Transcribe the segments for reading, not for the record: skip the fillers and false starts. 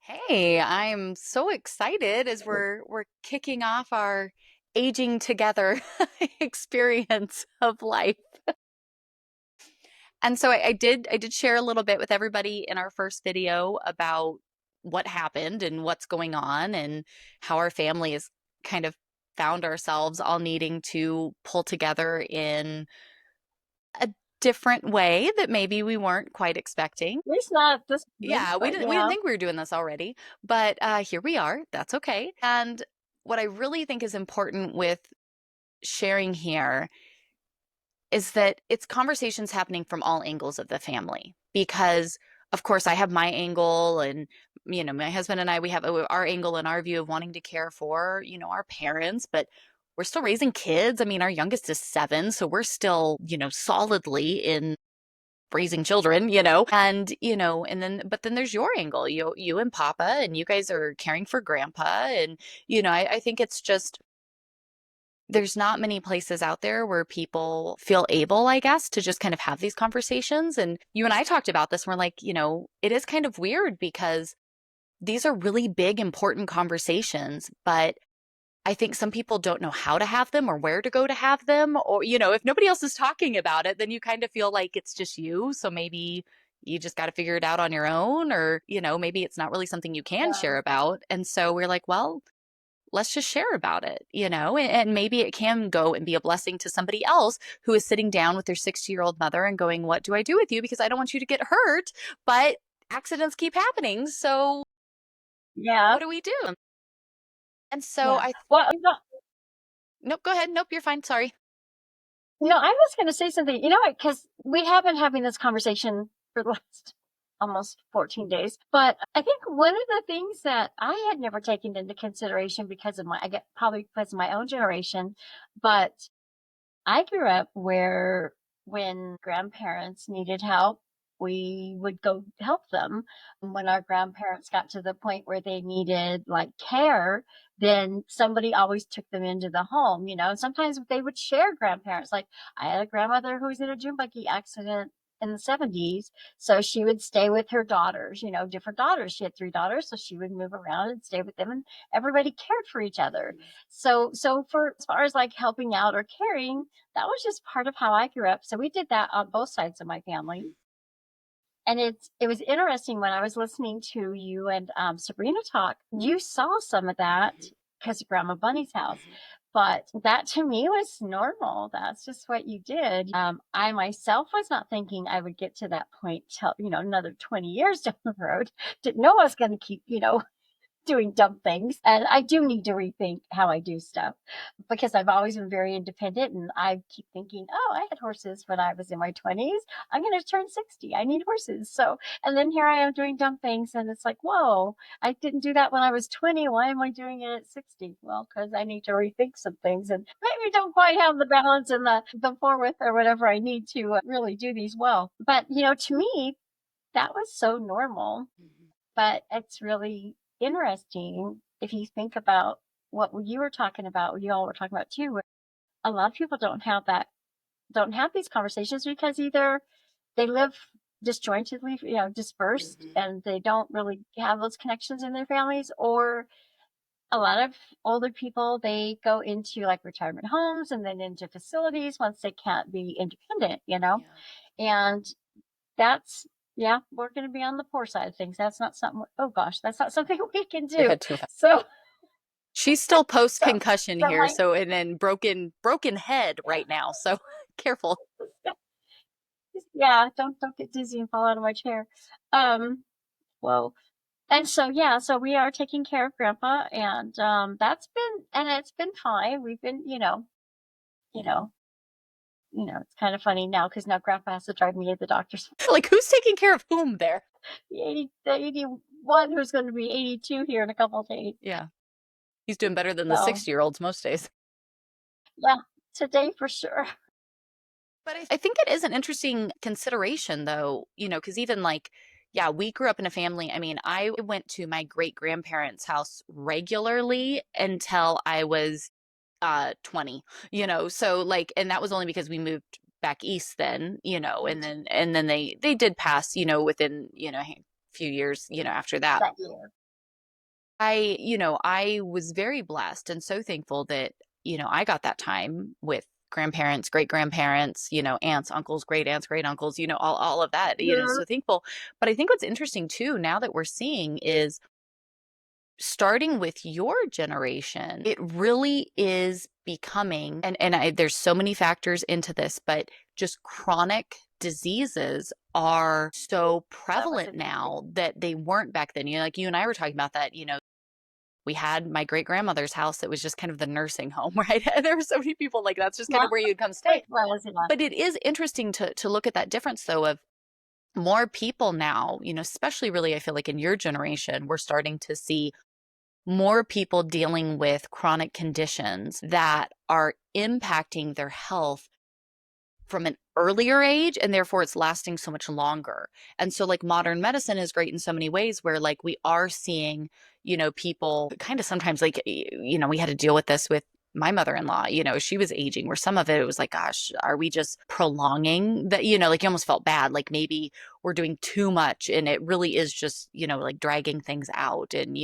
Hey, I'm so excited as we're kicking off our aging together experience of life. And so I did share a little bit with everybody in our first video about what happened and what's going on and how our family has kind of found ourselves all needing to pull together in a different way that maybe we weren't quite expecting. At least not at this point, Yeah, we but didn't we didn't yeah. think we were doing this already, but here we are. That's okay. And what I really think is important with sharing here is that it's conversations happening from all angles of the family because of course I have my angle and my husband and I we have our angle and our view of wanting to care for, our parents, but we're still raising kids. I mean, our youngest is 7, so we're still, solidly in raising children, and then but then there's your angle, you and Papa, and you guys are caring for Grandpa, and I think it's just there's not many places out there where people feel able, I guess, to just kind of have these conversations. And you and I talked about this. And we're like, it is kind of weird because these are really big, important conversations, but I think some people don't know how to have them or where to go to have them. Or, if nobody else is talking about it, then you kind of feel like it's just you. So maybe you just got to figure it out on your own, or, maybe it's not really something you can Yeah. share about. And so we're like, well, let's just share about it, and maybe it can go and be a blessing to somebody else who is sitting down with their 60-year-old mother and going, what do I do with you? Because I don't want you to get hurt, but accidents keep happening. So Yeah. what do we do? And so Yeah. Well, nope, go ahead. Nope, you're fine. Sorry. I was going to say something, because we have been having this conversation for the last almost 14 days. But I think one of the things that I had never taken into consideration because of I get probably because of my own generation, but I grew up where when grandparents needed help, we would go help them. When our grandparents got to the point where they needed like care, then somebody always took them into the home, and sometimes they would share grandparents. Like I had a grandmother who was in a June buggy accident in the 70s. So she would stay with her daughters, different daughters. She had 3 daughters. So she would move around and stay with them, and everybody cared for each other. So for as far as like helping out or caring, that was just part of how I grew up. So we did that on both sides of my family. And it was interesting when I was listening to you and Sabrina talk. You saw some of that because of Grandma Bunny's house, but that to me was normal. That's just what you did. I myself was not thinking I would get to that point till another 20 years down the road. Didn't know I was going to keep doing dumb things. And I do need to rethink how I do stuff because I've always been very independent. And I keep thinking, oh, I had horses when I was in my 20s. I'm going to turn 60. I need horses. So, and then here I am doing dumb things. And it's like, whoa, I didn't do that when I was 20. Why am I doing it at 60? Well, because I need to rethink some things and maybe don't quite have the balance and the forward or whatever I need to really do these well. But, to me, that was so normal, but it's really interesting if you think about what you were talking about, what you all were talking about too. Where a lot of people don't have these conversations because either they live disjointedly, dispersed, and they don't really have those connections in their families, or a lot of older people, they go into like retirement homes and then into facilities once they can't be independent, Yeah. and that's, yeah, we're going to be on the poor side of things. That's not something, oh gosh, that's not something we can Your do. head too fast. So, She's still post so, concussion so here, my, so and then broken head right now. So careful. yeah, don't get dizzy and fall out of my chair. Whoa. And so, yeah, so we are taking care of Grandpa, and and it's been fine. We've been, you know, it's kind of funny now because now Grandpa has to drive me to the doctor's. Like, who's taking care of whom there? The 81 who's going to be 82 here in a couple of days. Yeah. He's doing better than the So, 60-year-olds most days. yeah, today for sure. But I think it is an interesting consideration, though, because even like, yeah, we grew up in a family. I mean, I went to my great grandparents' house regularly until I was 20, so like, and that was only because we moved back east then, and then they did pass, within, a few years, after that. That year. I was very blessed and so thankful that, I got that time with grandparents, great grandparents, aunts, uncles, great aunts, great uncles, all of that, Mhm. so thankful. But I think what's interesting too, now that we're seeing is starting with your generation, it really is becoming, there's so many factors into this, but just chronic diseases are so That was prevalent interesting. now that they weren't back then. Like you and I were talking about that, we had my great grandmother's house that was just kind of the nursing home, right? And there were so many people like that's just kind Yeah, of where you'd come stay. it was, yeah. But it is interesting to look at that difference though of more people now, especially really I feel like in your generation, we're starting to see more people dealing with chronic conditions that are impacting their health from an earlier age and therefore it's lasting so much longer. And so like modern medicine is great in so many ways where like we are seeing, people kind of sometimes like we had to deal with this with my mother-in-law, she was aging where some of it was like gosh, are we just prolonging that, like you almost felt bad like maybe we're doing too much and it really is just, like dragging things out and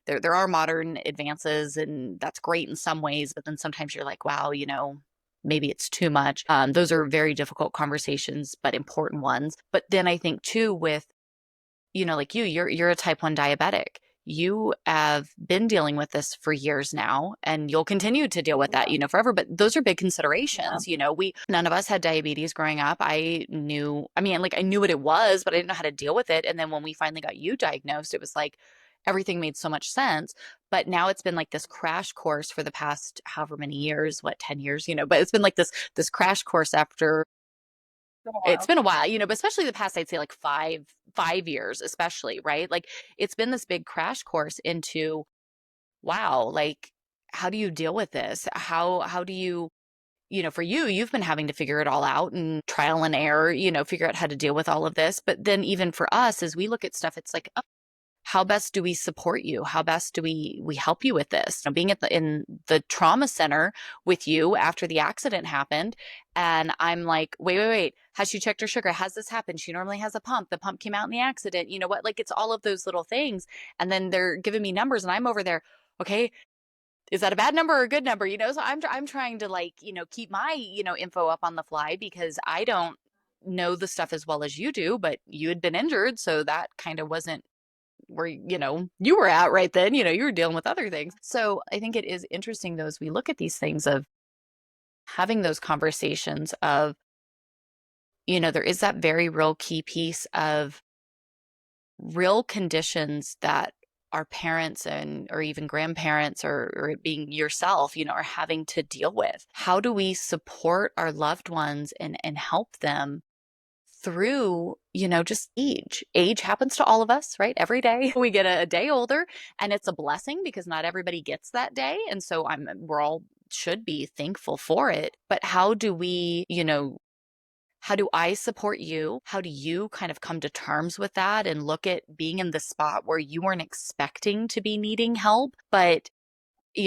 there are modern advances and that's great in some ways but then sometimes you're like wow, maybe it's too much. Those are very difficult conversations, but important ones. But then I think too, with like you're a type 1 diabetic. You have been dealing with this for years now, and you'll continue to deal with that, Yeah, forever. But those are big yeah. considerations. We none of us had diabetes growing up. I knew what it was, but I didn't know how to deal with it. And then when we finally got you diagnosed, it was like everything made so much sense. But now it's been like this crash course for the past however many years, what, 10 years, but it's been like this crash course after Been a it's while. been a while, but especially the past, I'd say like 5 years, especially, right? Like it's been this big crash course into, wow, like how do you deal with this? How do you, for you, you've been having to figure it all out and trial and error, figure out how to deal with all of this. But then even for us, as we look at stuff, it's like, how best do we support you? How best do we help you with this? Being in the trauma center with you after the accident happened, and I'm like, wait, has she checked her sugar? Has this happened? She normally has a pump. The pump came out in the accident. You know what? Like it's all of those little things, and then they're giving me numbers, and I'm over there. Okay, is that a bad number or a good number? So I'm trying to like keep my info up on the fly because I don't know the stuff as well as you do, but you had been injured, so that kind of wasn't where you were at right then, you were dealing with other things. So I think it is interesting though as we look at these things of having those conversations of there is that very real key piece of real conditions that our parents and or even grandparents or it being yourself are having to deal with. How do we support our loved ones and help them through, just age happens to all of us, right? Every day we get a day older and it's a blessing because not everybody gets that day. And so we're all should be thankful for it. But how do we, how do I support you? How do you kind of come to terms with that and look at being in the spot where you weren't expecting to be needing help, but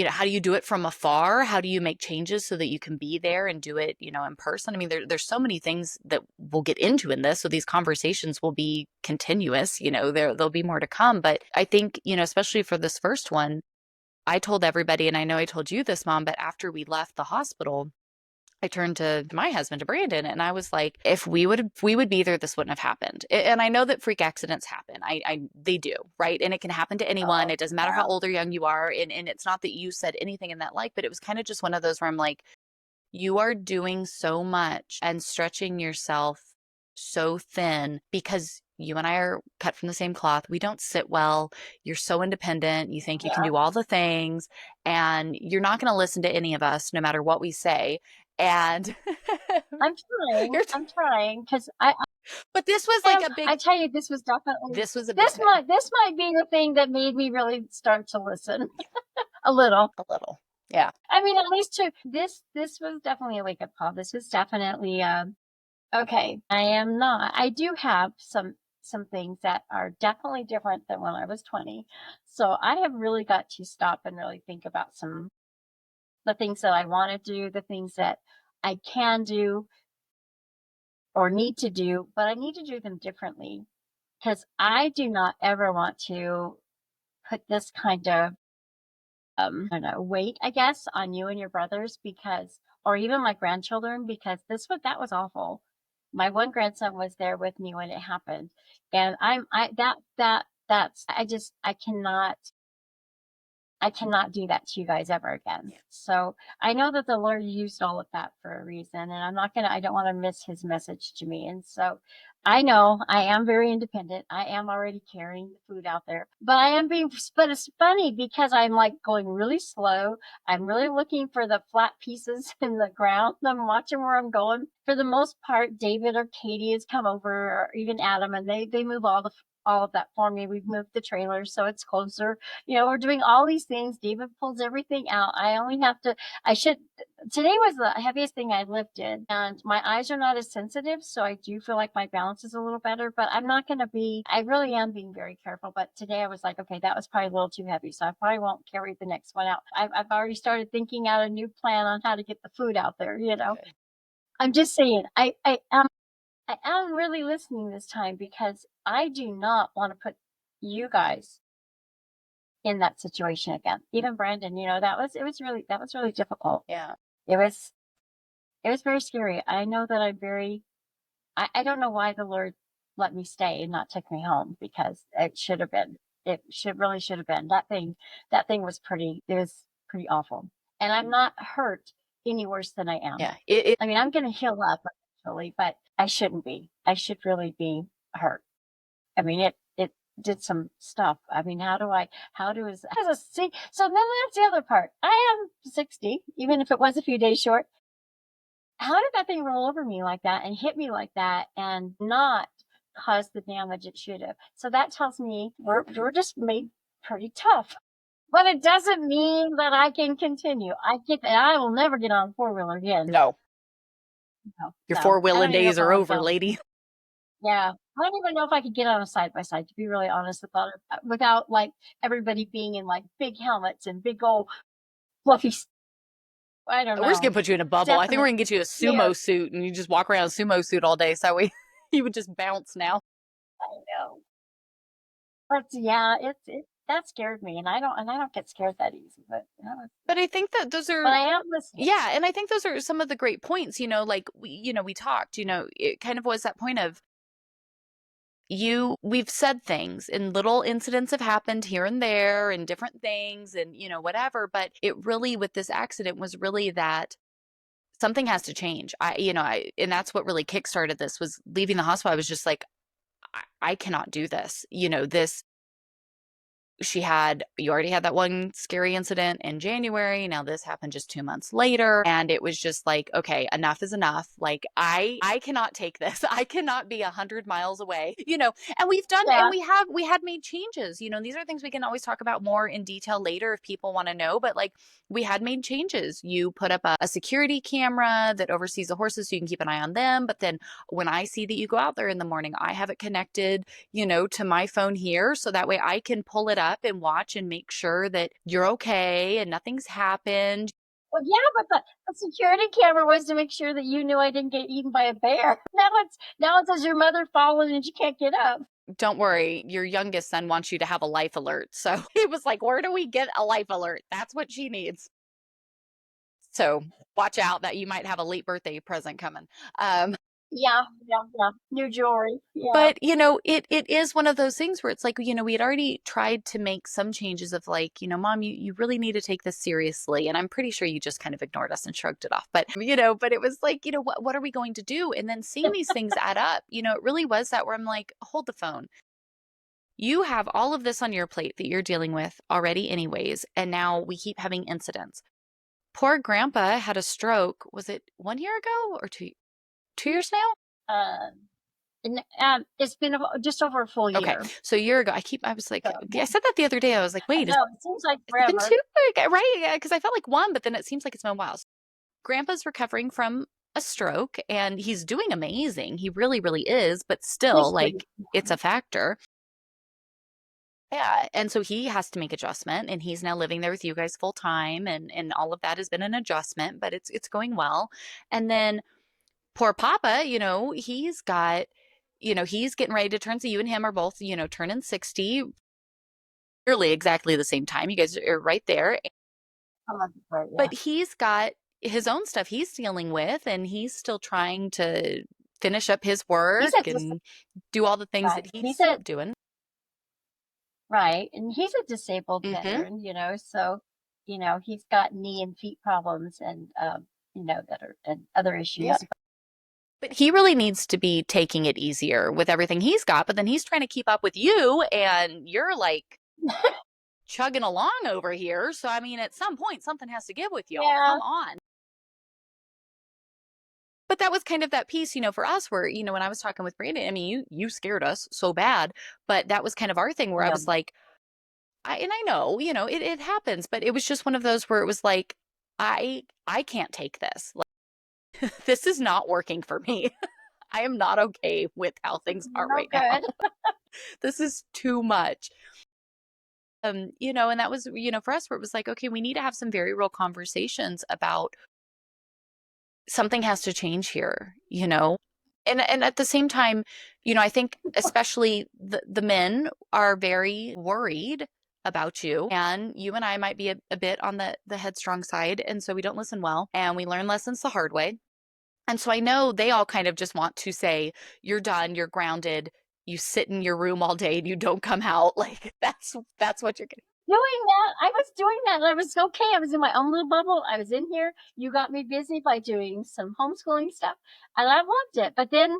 how do you do it from afar? How do you make changes so that you can be there and do it, in person? I mean, there's so many things that we'll get into in this. So these conversations will be continuous, there'll be more to come. But I think, especially for this first one, I told everybody, and I know I told you this, Mom, but after we left the hospital, I turned to my husband, to Brandon, and I was like, if we would be there, this wouldn't have happened. And I know that freak accidents happen. They do, right? And it can happen to anyone. Oh, It doesn't matter how yeah. old or young you are. And it's not that you said anything in that like, but it was kind of just one of those where I'm like, you are doing so much and stretching yourself so thin because you and I are cut from the same cloth. We don't sit well. You're so independent. You think you can Yeah. do all the things, and you're not going to listen to any of us, no matter what we say. And I'm trying. you're, I'm trying because but this was I like am. a big, I tell you, this was definitely this was a big thing, this might be the thing that made me really start to listen a little. a little. Yeah. I mean, at least to this was definitely a wake up call. This was definitely okay. I am not. I do have some things that are definitely different than when I was 20. So I have really got to stop and really think about some the things that I want to do, the things that I can do or need to do, but I need to do them differently because I do not ever want to put this kind of I don't know, weight, I guess, on you and your brothers because, or even my grandchildren, because that was awful. My one grandson was there with me when it happened. And I cannot do that to you guys ever again. So I know that the Lord used all of that for a reason, and I don't want to miss his message to me. And so I know I am very independent. I am already carrying the food out there, but it's funny because I'm like going really slow. I'm really looking for the flat pieces in the ground. I'm watching where I'm going. For the most part, David or Katie has come over, or even Adam, and they move all of that for me. We've moved the trailer so it's closer. We're doing all these things. David pulls everything out. I only have to, I should, today was the heaviest thing I lifted, and my eyes are not as sensitive. So I do feel like my balance is a little better, but I really am being very careful. But today I was like, okay, that was probably a little too heavy. So I probably won't carry the next one out. I've already started thinking out a new plan on how to get the food out there. Okay. I'm just saying, I am really listening this time because I do not want to put you guys in that situation again. Even Brandon, that was really difficult. Yeah. It was very scary. I know that I don't know why the Lord let me stay and not take me home, because really should have been. That thing was pretty awful. And I'm not hurt any worse than I am. Yeah. I mean, I'm going to heal up eventually, but I shouldn't be. I should really be hurt. I mean, it did some stuff. I mean, see, so then that's the other part. I am 60, even if it was a few days short. How did that thing roll over me like that and hit me like that and not cause the damage it should have? So that tells me we're just made pretty tough. But it doesn't mean that I can continue. I get that I will never get on a four-wheeler again. No. No, Your no. four-wheeling days are over, lady. Yeah. I don't even know if I could get on a side by side, to be really honest about it, without like everybody being in like big helmets and big old fluffy. I don't know. We're just gonna put you in a bubble. I think we're gonna get you a sumo suit and you just walk around in a sumo suit all day. So you would just bounce now. I know. But yeah, that scared me, and I don't get scared that easy. But I think that those are. But I am listening. Yeah, and I think those are some of the great points. Like we talked. It kind of was that point of we've said things and little incidents have happened here and there and different things and whatever, but it really, with this accident, was really that something has to change. And that's what really kickstarted this, was leaving the hospital. I was just like, I cannot do this. This you already had that one scary incident in January. Now this happened just 2 months later. And it was just like, okay, enough is enough. Like I cannot take this. I cannot be 100 miles away, and we've done, and we had made changes, these are things we can always talk about more in detail later if people want to know, but like we had made changes. You put up a security camera that oversees the horses so you can keep an eye on them. But then when I see that you go out there in the morning, I have it connected, to my phone here. So that way I can pull it up and watch and make sure that you're okay and nothing's happened. Well, yeah, but the security camera was to make sure that you knew I didn't get eaten by a bear. Now it says your mother fallen and you can't get up. Don't worry, your youngest son wants you to have a life alert. So it was like, where do we get a life alert? That's what she needs. So watch out that you might have a late birthday present coming. Yeah. New jewelry. Yeah. But it is one of those things where it's like, we had already tried to make some changes of like, Mom, you really need to take this seriously. And I'm pretty sure you just kind of ignored us and shrugged it off. But but it was like, what are we going to do? And then seeing these things add up, it really was that where I'm like, hold the phone. You have all of this on your plate that you're dealing with already anyways. And now we keep having incidents. Poor grandpa had a stroke. Was it 1 year ago or 2 years now? It's been just over a full year. Okay, so a year ago, I was like, I said that the other day. I was like, wait, it seems like forever. It's been 2, right? Yeah, because I felt like 1, but then it seems like it's been a while. Grandpa's recovering from a stroke, and he's doing amazing. He really, really is, but still, it's a factor. Yeah, and so he has to make adjustment, and he's now living there with you guys full time, and all of that has been an adjustment, but it's going well. And then poor Papa, he's got, he's getting ready to turn. So you and him are both, turning 60 nearly exactly the same time. You guys are right there. I love the part, yeah. But he's got his own stuff he's dealing with, and he's still trying to finish up his He's work a and do all the things right. that He's he's a doing. right, and he's a disabled Hmm. veteran, so he's got knee and feet problems and that are and other Yeah. issues. But he really needs to be taking it easier with everything he's got. But then he's trying to keep up with you, and you're like chugging along over here. So, I mean, at some point, something has to give with y'all. Yeah. Come on. But that was kind of that piece, for us where, when I was talking with Brandon, I mean, you scared us so bad, but that was kind of our thing where I Yeah. was like, and I know, it happens, but it was just one of those where it was like, I can't take this. Like, this is not working for me. I am not okay with how things are No right now. good. This is too much. And that was, for us where it was like, okay, we need to have some very real conversations about something has to change here. And at the same time, I think especially the men are very worried about you, and you and I might be a bit on the headstrong side, and so we don't listen well, and we learn lessons the hard way. And so I know they all kind of just want to say, you're done, you're grounded, you sit in your room all day and you don't come out. Like that's what you're getting. Doing that, I was doing that. And I was okay. I was in my own little bubble. I was in here. You got me busy by doing some homeschooling stuff, and I loved it. But then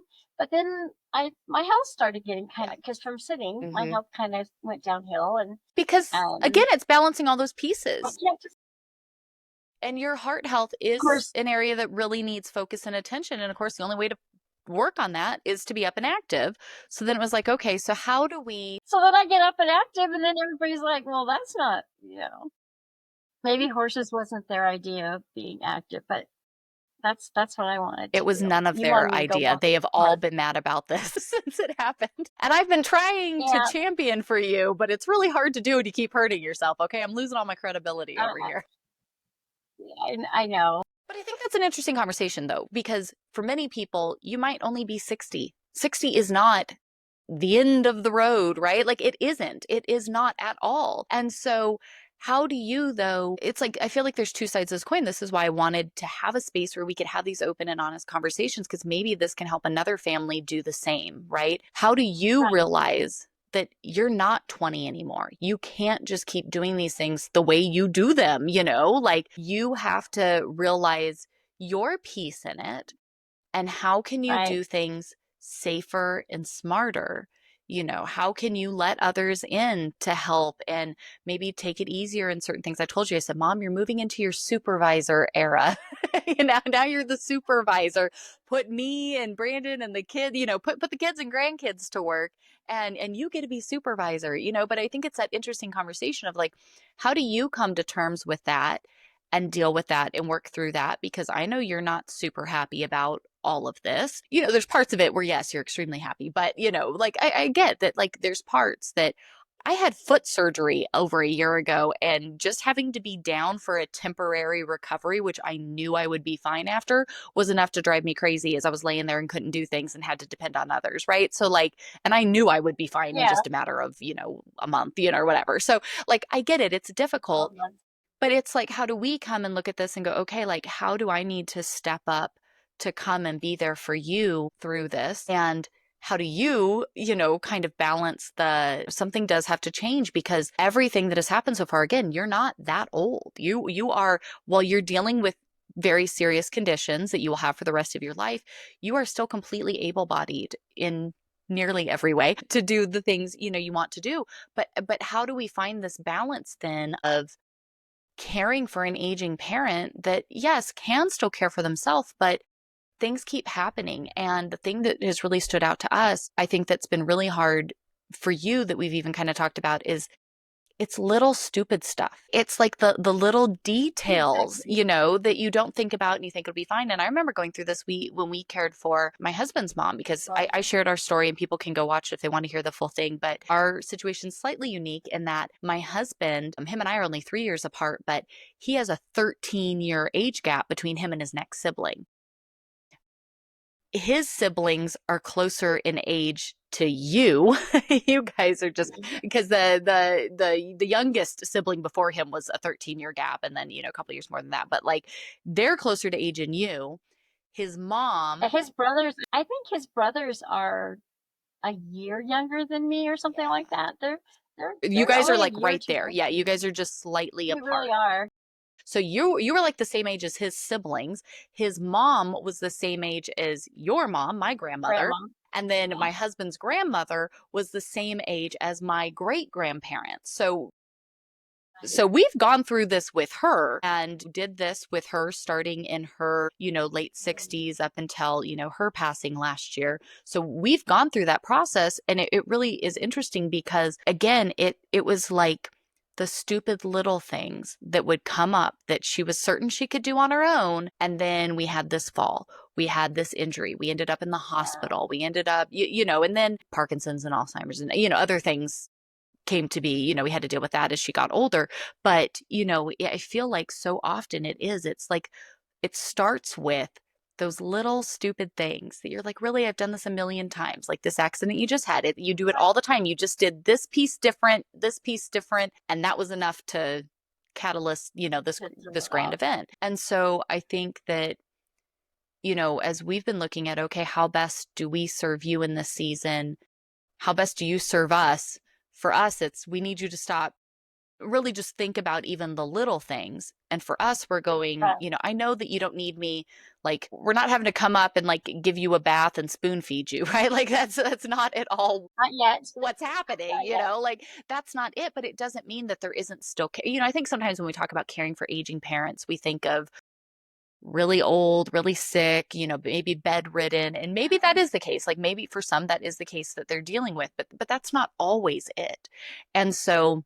my health started getting kind of because from sitting, my Hmm. health kind of went downhill, and Because again, it's balancing all those I pieces. can't just, And your heart health of is course. an area that really needs focus and attention. And of course, the only way to work on that is to be up and active. So then it was like, okay, so how do we? So then I get up and active, and then everybody's like, "Well, that's not, maybe horses wasn't their idea of being active, but that's what I wanted It to was do. none of You wanted their me to go idea. walk They in have the all park." been mad about this since it happened. And I've been trying to Yeah, champion for you, but it's really hard to do when you keep hurting yourself. Okay. I'm losing all my credibility over uh, here. I know. But I think that's an interesting conversation, though, because for many people, you might only be 60. 60 is not the end of the road, right? Like it isn't. It is not at all. And so, how do you, though? It's like, I feel like there's two sides of this coin. This is why I wanted to have a space where we could have these open and honest conversations, because maybe this can help another family do the same, right? How do you Right, realize that you're not 20 anymore? You can't just keep doing these things the way you do them? Like you have to realize your piece in it, and how can you right. do things safer and smarter? How can you let others in to help and maybe take it easier in certain things? I told you, I said, Mom, you're moving into your supervisor era. Now you're the supervisor. Put me and Brandon and the kid, put the kids and grandkids to work, and you get to be supervisor. But I think it's that interesting conversation of like, how do you come to terms with that and deal with that and work through that? Because I know you're not super happy about all of this. There's parts of it where, yes, you're extremely happy, but, like I get that, like, there's parts that I had foot surgery over a year ago, and just having to be down for a temporary recovery, which I knew I would be fine after, was enough to drive me crazy as I was laying there and couldn't do things and had to depend on others. Right. So, like, and I knew I would be fine in Yeah. just a matter of, a month, or whatever. So, like, I get it. It's difficult. But it's like, how do we come and look at this and go, okay, like, how do I need to step up to come and be there for you through this? And how do you, kind of balance something does have to change, because everything that has happened so far, again, you're not that old. You are, while you're dealing with very serious conditions that you will have for the rest of your life, you are still completely able-bodied in nearly every way to do the things, you want to do. But how do we find this balance then of caring for an aging parent that, yes, can still care for themselves, but things keep happening? And the thing that has really stood out to us, I think that's been really hard for you, that we've even kind of talked about, is it's little stupid stuff. It's like the little details, Exactly. that you don't think about and you think it'll be fine. And I remember going through this when we cared for my husband's mom, because I shared our story, and people can go watch it if they want to hear the full thing. But our situation's slightly unique in that my husband, him and I are only 3 years apart, but he has a 13-year age gap between him and his next sibling. His siblings are closer in age to you. You guys are just because the youngest sibling before him was a 13-year gap, and then a couple years more than that. But like they're closer to age than you. His mom, His brothers, I think his brothers are a year younger than me or something like that. you They're guys are only a like year or right two there. older Yeah, than you me. guys are just slightly We really apart. are. So you were like the same age as his siblings. His mom was the same age as your mom, my grandmother. Grandma. And then Yeah. my husband's grandmother was the same age as my great grandparents. So we've gone through this with her and did this with her starting in her, late 60s up until, her passing last year. So we've gone through that process, and it really is interesting because again, it was like the stupid little things that would come up that she was certain she could do on her own. And then we had this fall. We had this injury. We ended up in the hospital. We ended up, and then Parkinson's and Alzheimer's and, other things came to be. We had to deal with that as she got older. But, I feel like so often it's like it starts with those little stupid things that you're like, really, I've done this a million times. Like this accident you just had, it, you do it all the time. You just did this piece different, and that was enough to catalyst, this grand event. And so I think that, as we've been looking at, okay, how best do we serve you in this season? How best do you serve us? For us, it's we need you to stop, really just think about even the little things. And for us, we're going, Right. I know that you don't need me, like we're not having to come up and like give you a bath and spoon feed you, right? Like that's not at all Not yet. what's happening, Not yet. like that's not it. But it doesn't mean that there isn't still, I think sometimes when we talk about caring for aging parents, we think of really old, really sick, maybe bedridden. And maybe that is the case. Like maybe for some that is the case that they're dealing with, but that's not always it. And so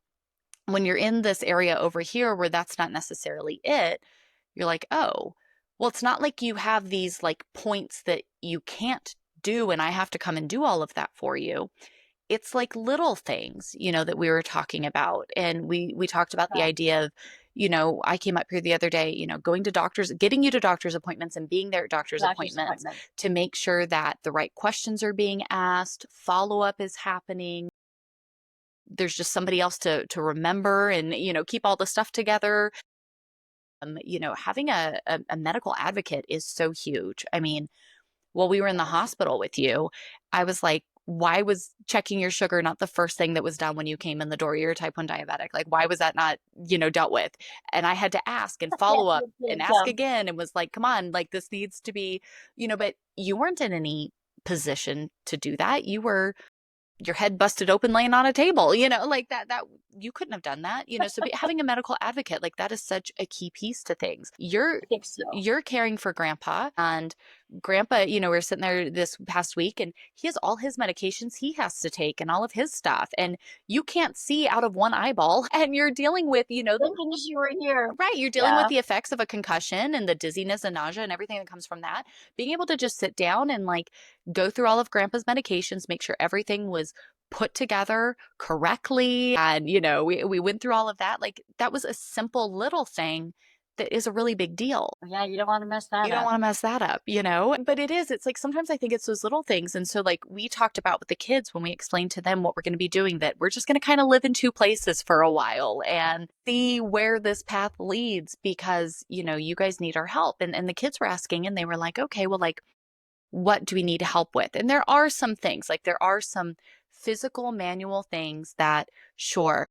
when you're in this area over here where that's not necessarily it, you're like, oh, well, it's not like you have these like points that you can't do and I have to come and do all of that for you. It's like little things, that we were talking about. And we talked about the Right. idea of, I came up here the other day, going to doctors, getting you to doctor's appointments and being there at doctor's Doctor's appointments appointment. to make sure that the right questions are being asked, follow up is happening. There's just somebody else to remember and, keep all the stuff together. Having a medical advocate is so huge. I mean, while we were in the hospital with you, I was like, why was checking your sugar not the first thing that was done when you came in the door? You're a type 1 diabetic. Like, why was that not, dealt with? And I had to ask and Yes, follow up it and did. ask again and was like, come on, like this needs to be, but you weren't in any position to do that. You were your head busted open laying on a table, like that you couldn't have done that, so having a medical advocate, like that is such a key piece to things. I think so. You're caring for grandpa, and grandpa, we were sitting there this past week and he has all his medications he has to take and all of his stuff, and you can't see out of one eyeball, and you're dealing with, Thank goodness you were here. right, you're dealing with Yeah. the effects of a concussion and the dizziness and nausea and everything that comes from that. Being able to just sit down and like go through all of grandpa's medications, make sure everything was put together correctly. And, we went through all of that. Like that was a simple little thing that is a really big deal. Yeah, you don't want to mess that You don't up. want to mess that up, But it's like sometimes I think it's those little things. And so, like, we talked about with the kids when we explained to them what we're going to be doing, that we're just going to kind of live in two places for a while and see where this path leads because, you guys need our help. And the kids were asking and they were like, okay, well, like, what do we need help with? And there are some things, like, there are some physical manual things that, sure,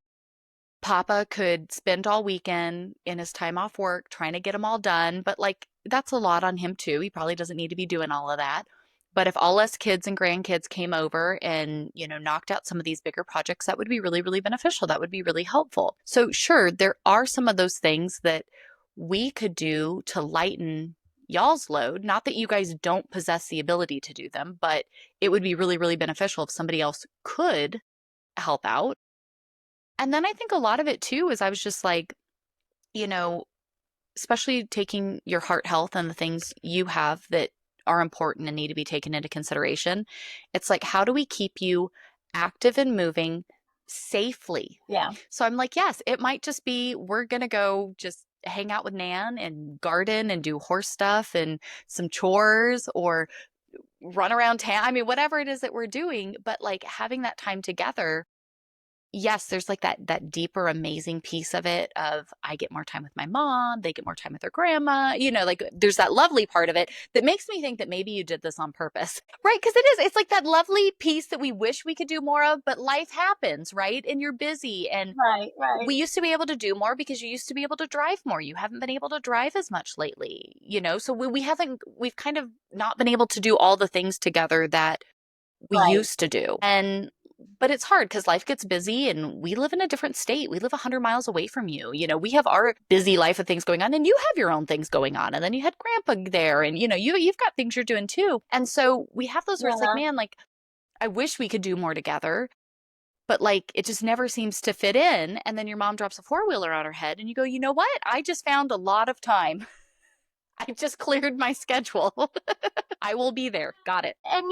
Papa could spend all weekend in his time off work trying to get them all done, but like that's a lot on him too. He probably doesn't need to be doing all of that. But if all us kids and grandkids came over and, knocked out some of these bigger projects, that would be really, really beneficial. That would be really helpful. So, sure, there are some of those things that we could do to lighten y'all's load. Not that you guys don't possess the ability to do them, but it would be really, really beneficial if somebody else could help out. And then I think a lot of it too is I was just like, you know, especially taking your heart health and the things you have that are important and need to be taken into consideration. It's like, how do we keep you active and moving safely? Yeah. So I'm like, yes, it might just be we're going to go just hang out with Nan and garden and do horse stuff and some chores, or run around town. I mean, whatever it is that we're doing, but like having that time together, yes, there's like that deeper, amazing piece of it of I get more time with my mom, they get more time with their grandma, like there's that lovely part of it that makes me think that maybe you did this on purpose, right? Because it's like that lovely piece that we wish we could do more of, but life happens, right? And you're busy. And Right, right. we used to be able to do more because you used to be able to drive more. You haven't been able to drive as much lately, so we've kind of not been able to do all the things together that we Right. used to do. But it's hard because life gets busy and we live in a different state. We live 100 miles away from you. We have our busy life of things going on and you have your own things going on. And then you had grandpa there and you've got things you're doing too. And so we have those where it's like, Yeah. man, like I wish we could do more together, but like it just never seems to fit in. And then your mom drops a four-wheeler on her head and you go, you know what? I just found a lot of time. I just cleared my schedule. I will be there. Got it. And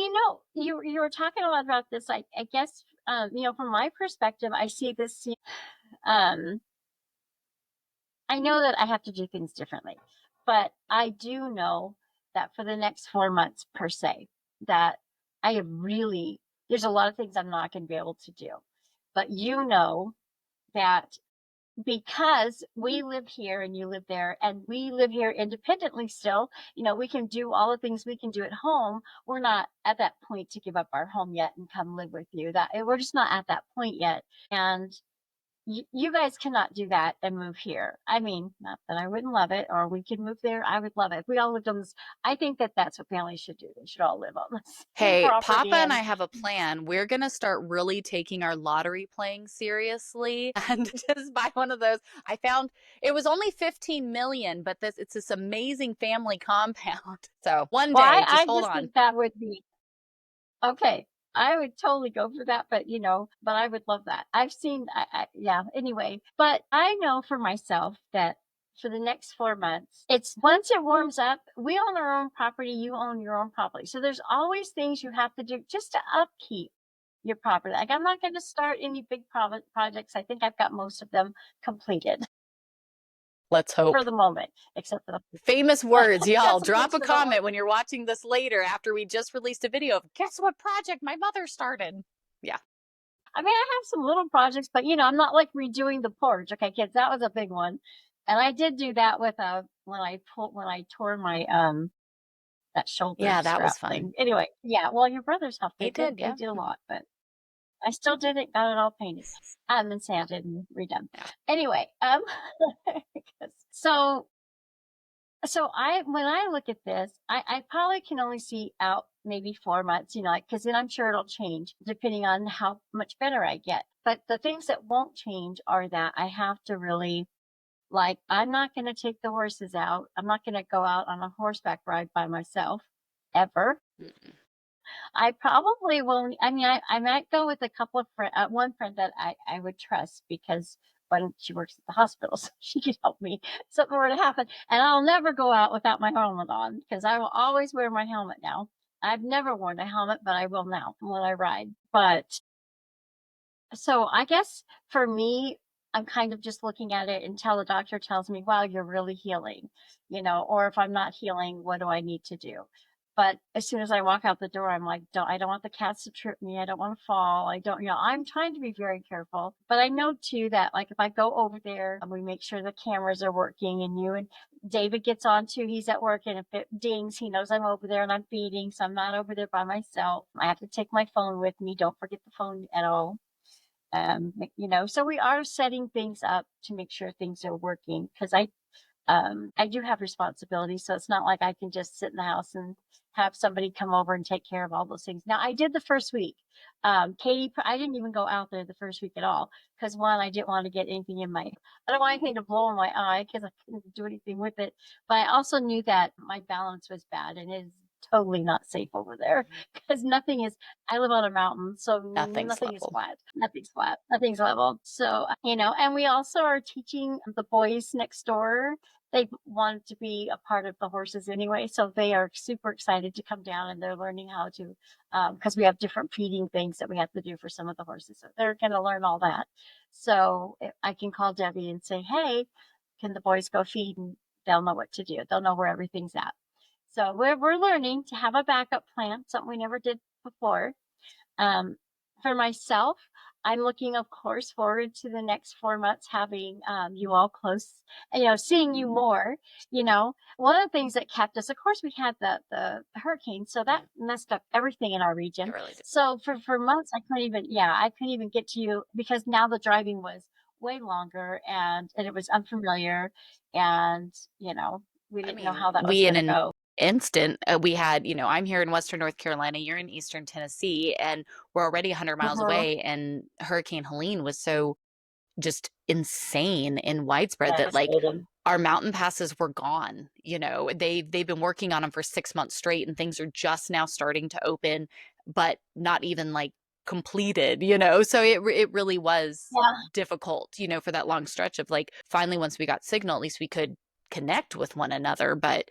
you were talking a lot about this. I guess from my perspective, I see this. Um, I know that I have to do things differently, but I do know that for the next 4 months per se, that I have really there's a lot of things I'm not going to be able to do. But that because we live here and you live there and we live here independently still, we can do all the things we can do at home. We're not at that point to give up our home yet and come live with you. That we're just not at that point yet. And you guys cannot do that and move here. I mean, not that I wouldn't love it, or we could move there. I would love it. If we all lived on this. I think that that's what families should do. They should all live on the same Hey, property. Papa and And I have a plan. We're going to start really taking our lottery playing seriously and just buy one of those. I found it was only 15 million, but it's this amazing family compound. So one well, day, I just hold just on. think that would be okay. I would totally go for that, but I would love that. I've seen, yeah, anyway, but I know for myself that for the next 4 months, it's once it warms up, we own our own property, you own your own property. So there's always things you have to do just to upkeep your property. Like I'm not going to start any big projects. I think I've got most of them completed Let's for hope. the moment, except for the, Famous I've words, got y'all. some Drop things a that I don't comment when you're watching this later after we just released a video of guess what project my mother started. Yeah. I mean, I have some little projects, but I'm not like redoing the porch. Okay, kids, that was a big one. And I did do that with when I tore my that shoulder Yeah, that was strap fun. thing. Anyway, yeah, well your brothers helped. They did, They yeah. did a lot, but I still did it, got it all painted. And sanded and redone. Yeah. Anyway, so I when I look at this, I probably can only see out maybe 4 months, like because then I'm sure it'll change depending on how much better I get. But the things that won't change are that I have to really like I'm not going to take the horses out. I'm not going to go out on a horseback ride by myself ever. Mm-mm. I probably won't. I mean, I might go with a couple of one friend that I would trust because when she works at the hospital, so she could help me if something were to happen. And I'll never go out without my helmet on because I will always wear my helmet now. I've never worn a helmet, but I will now when I ride. But so I guess for me, I'm kind of just looking at it until the doctor tells me, wow, you're really healing, or if I'm not healing, what do I need to do? But as soon as I walk out the door, I'm like, I don't want the cats to trip me. I don't want to fall. I don't, I'm trying to be very careful. But I know too that like if I go over there and we make sure the cameras are working and you and David gets on too, he's at work and if it dings, he knows I'm over there and I'm feeding. So I'm not over there by myself. I have to take my phone with me. Don't forget the phone at all. So we are setting things up to make sure things are working because I do have responsibilities, so it's not like I can just sit in the house and have somebody come over and take care of all those things. Now I did the first week. Katie, I didn't even go out there the first week at all because one, I didn't want to get anything I don't want anything to blow in my eye because I couldn't do anything with it. But I also knew that my balance was bad and it is totally not safe over there because nothing is. I live on a mountain, so Nothing's nothing is level. flat. Nothing's flat. Nothing's level. So and we also are teaching the boys next door they wanted to be a part of the horses anyway, so they are super excited to come down and they're learning how to because we have different feeding things that we have to do for some of the horses, so they're going to learn all that. So I can call Debbie and say, hey, can the boys go feed, and they'll know what to do, they'll know where everything's at. So we're learning to have a backup plan, something we never did before. Um, for myself, I'm looking, of course, forward to the next 4 months having you all close, seeing you more. One of the things that kept us, of course, we had the hurricane, so that messed up everything in our It region. really did. So for months, I couldn't even get to you because now the driving was way longer and it was unfamiliar, and we I didn't know mean, how that was we in going to an go. instant, we had, I'm here in Western North Carolina, you're in Eastern Tennessee, and we're already 100 miles Uh-huh. away. And Hurricane Helene was so just insane and widespread that like Devastating. our mountain passes were gone. They've been working on them for 6 months straight, and things are just now starting to open, but not even like completed. So it really was Yeah. difficult, for that long stretch of like finally once we got signal, at least we could connect with one another. But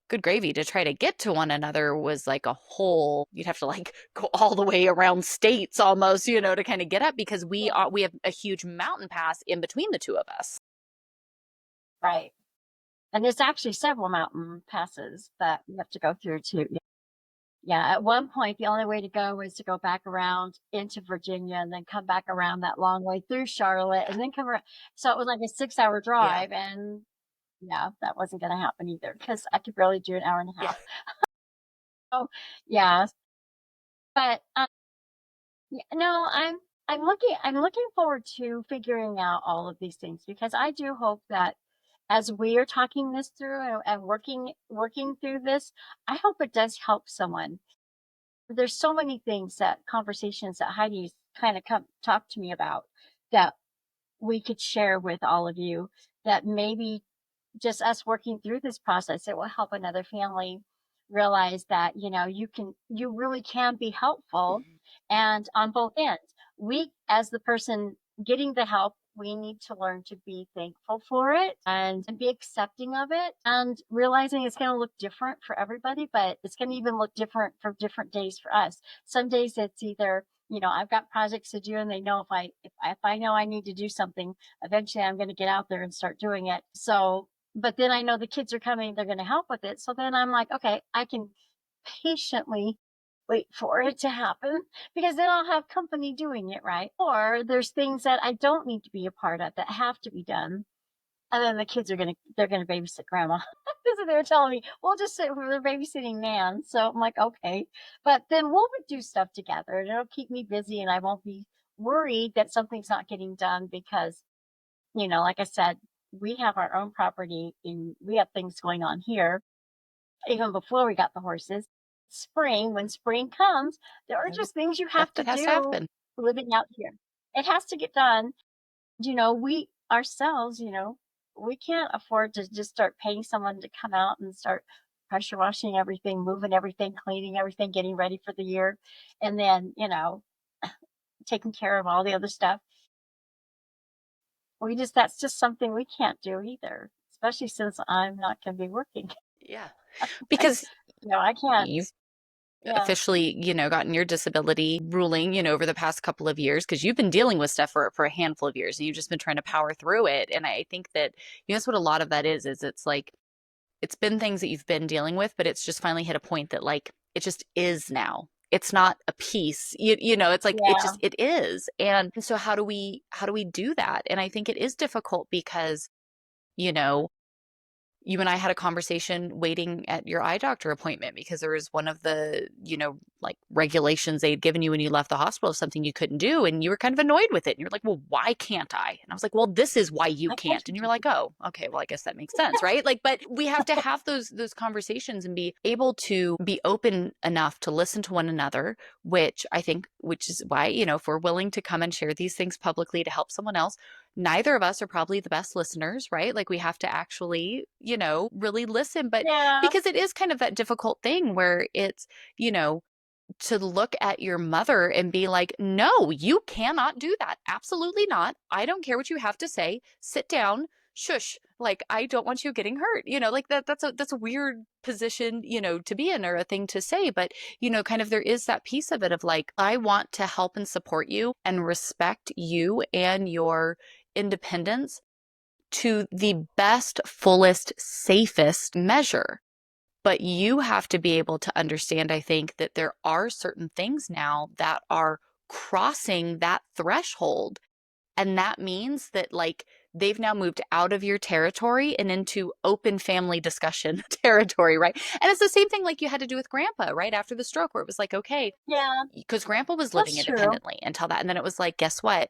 good gravy, to try to get to one another was like a whole, you'd have to like go all the way around states almost, to kind of get up, because we have a huge mountain pass in between the two of us. Right. And there's actually several mountain passes that you have to go through too. Yeah, at one point, the only way to go was to go back around into Virginia and then come back around that long way through Charlotte Yeah. and then come around. So it was like a 6 hour Yeah. drive. And yeah, that wasn't going to happen either because I could barely do an hour and a Yeah. half. So yeah, but no, I'm looking forward to figuring out all of these things because I do hope that as we are talking this through and working through this, I hope it does help someone. There's so many things that conversations that Heidi's kind of come talk to me about that we could share with all of you, that maybe just us working through this process, it will help another family realize that, you really can be helpful, Mhm. and on both ends. We, as the person getting the help, we need to learn to be thankful for it and be accepting of it and realizing it's going to look different for everybody, but it's going to even look different for different days for us. Some days it's either, I've got projects to do and they know if I know I need to do something, eventually I'm going to get out there and start doing it. So, but then I know the kids are coming, they're going to help with it. So then I'm like, okay, I can patiently wait for it to happen because then I'll have company doing it, right? Or there's things that I don't need to be a part of that have to be done. And then the kids they're gonna babysit grandma. So they're telling me, we'll just sit with the babysitting Nan. So I'm like, okay. But then we'll do stuff together and it'll keep me busy and I won't be worried that something's not getting done because, like I said, we have our own property and we have things going on here even before we got the horses. When spring comes, there are just things you Stuff have to that has to do happen. living out here. It has to get done. We ourselves, we can't afford to just start paying someone to come out and start pressure washing everything, moving everything, cleaning everything, getting ready for the year, and then, taking care of all the other stuff. That's just something we can't do either, especially since I'm not going to be working. Yeah. I, Because I can't. you've Yeah. officially, gotten your disability ruling, over the past couple of years, because you've been dealing with stuff for a handful of years and you've just been trying to power through it. And I think that, that's what a lot of that is it's like, it's been things that you've been dealing with, but it's just finally hit a point that like, it just is now. It's not a piece, it's like, Yeah. it is. And so how do we do that? And I think it is difficult because, you know, you and I had a conversation waiting at your eye doctor appointment because there was one of the, like regulations they had given you when you left the hospital, something you couldn't do. And you were kind of annoyed with it. And you're like, well, why can't I? And I was like, well, this is why you I can't. can't. And you were like, oh, okay, well, I guess that makes sense. Right. Like, but we have to have those conversations and be able to be open enough to listen to one another, which is why, if we're willing to come and share these things publicly to help someone else, neither of us are probably the best listeners, right? Like we have to actually, really listen, but Yeah. because it is kind of that difficult thing where it's, you know, to look at your mother and be like, no, you cannot do that. Absolutely not. I don't care what you have to say. Sit down, shush. Like, I don't want you getting hurt. Like that's a weird position, to be in, or a thing to say. But, kind of there is that piece of it of like, I want to help and support you and respect you and your independence to the best, fullest, safest measure. But you have to be able to understand, I think, that there are certain things now that are crossing that threshold. And that means that, like, they've now moved out of your territory and into open family discussion territory, right? And it's the same thing like you had to do with grandpa, right? After the stroke, where it was like, okay, Yeah, because grandpa was living that's true. independently until that. And then it was like, guess what?